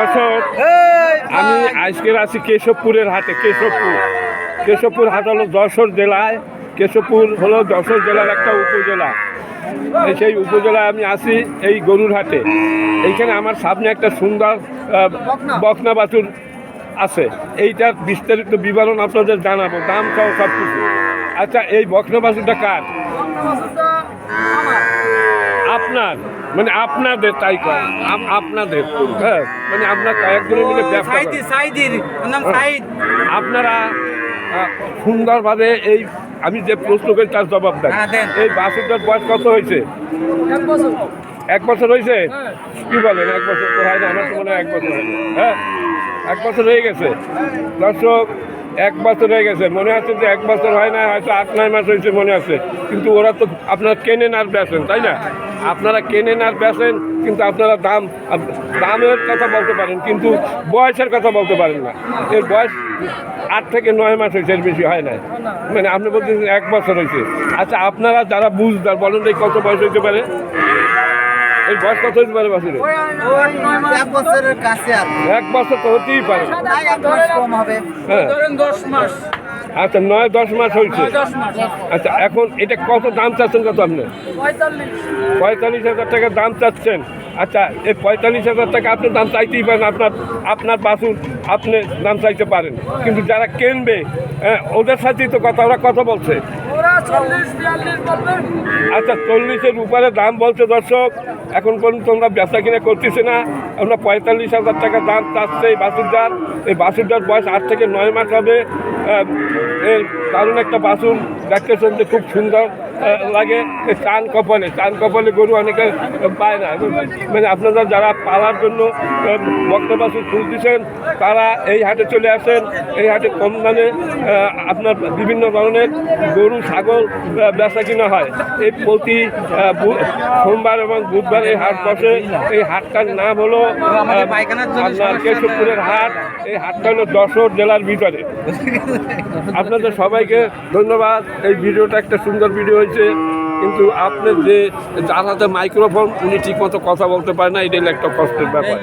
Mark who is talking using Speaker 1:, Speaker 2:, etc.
Speaker 1: দর্শক, আমি আজকের আছি কেশবপুরের হাটে। কেশবপুর হাট হলো যশোর জেলায়। কেশবপুর হলো যশোর জেলার একটা উপজেলা। সেই উপজেলায় আমি আছি এই গরুর হাটে। এইখানে আমার সামনে একটা সুন্দর বকনা বাছুর আছে। এইটার বিস্তারিত বিবরণ আপনাদের জানাবো, দাম সহ সব কিছু। আচ্ছা, এই বকনা বাছুরটা কার? আপনার, মানে আপনাদের, তাই কয় আপনাদের? হ্যাঁ, মানে আপনার কয়েকজনের মিলে ব্যবসা করেন। আপনারা সুন্দরভাবে এই আমি যে প্রশ্ন করি তার জবাব দেন। এই বাছুরটার বয়স কত হয়েছে? 1 বছর হয়েছে? কি বলেন, 1 বছর তো হয় না? আমার তো মনে হয় 1 বছর হয়নি। হ্যাঁ, 1 বছর হয়ে গেছে। দর্শক, 1 বছর হয়ে গেছে। মনে হচ্ছে যে 1 বছর হয় না, হয়তো 8-9 মাস হয়েছে মনে আছে। কিন্তু ওরা তো আপনারা কেনেন আর বেচেন, তাই না? আপনারা কেনেন আর বেচেন, কিন্তু আপনারা দামের কথা বলতে পারেন, কিন্তু বয়সের কথা বলতে পারেন না। এর বয়স 8 থেকে 9 মাস হয়েছে, এর বেশি হয় না। মানে আপনি বলতেছেন 1 বছর হয়েছে। আচ্ছা, আপনারা যারা বুঝদার বলেন এই কত বয়স হইতে পারে? এই বয়স কত হইতে পারে বাছুরের?
Speaker 2: 1 বছরের কাছে আর
Speaker 1: 1 বছর তো হতেই পারে।
Speaker 2: কম হবে।
Speaker 1: হ্যাঁ,
Speaker 3: 10 মাস।
Speaker 1: আচ্ছা, 9-10 মাস হয়েছে। আচ্ছা, এখন এটা কত দাম চাচ্ছেন? কত আপনি? 45,000 টাকা দাম চাচ্ছেন। আচ্ছা, এই 45,000 টাকা আপনি দাম চাইতেই পারেন। আপনার বাছুর আপনি দাম চাইতে পারেন, কিন্তু যারা কিনবে ওদের সাথেই তো কথা। ওরা কত বলছে? আচ্ছা, 40-এর উপরে দাম বলছে। দর্শক, এখন পর্যন্ত আমরা বেচা কিনে করতেছি না। আমরা 45,000 টাকা দাম চাচ্ছে এই বাছুরটার। এই বাছুরটার বয়স 8 থেকে 9 মাস হবে। এর দারুণ একটা বাছুর, দেখতে শুনতে খুব সুন্দর লাগে। চান কপালে গরু অনেকে পায় না। মানে আপনারা যারা পালার জন্য বকনা বাছুর খুঁজতেছেন, তারা এই হাটে চলে আসেন। এই হাটে কম দামে আপনার বিভিন্ন ধরনের গরু, ছাগল বেচা কিনা হয়। এই প্রতি সোমবার এবং বুধবার এই হাট বসে। এই হাটটার নাম হলো আপনার কেশবপুরের হাট। এই হাটটা হলো যশোর জেলার ভিতরে। আপনাদের সবাইকে ধন্যবাদ। এই ভিডিওটা একটা সুন্দর ভিডিও হয়েছে, কিন্তু আপনার যে যার হাতে মাইক্রোফোন, উনি ঠিক মতো কথা বলতে পারে না, এটাই একটা কষ্টের ব্যাপার।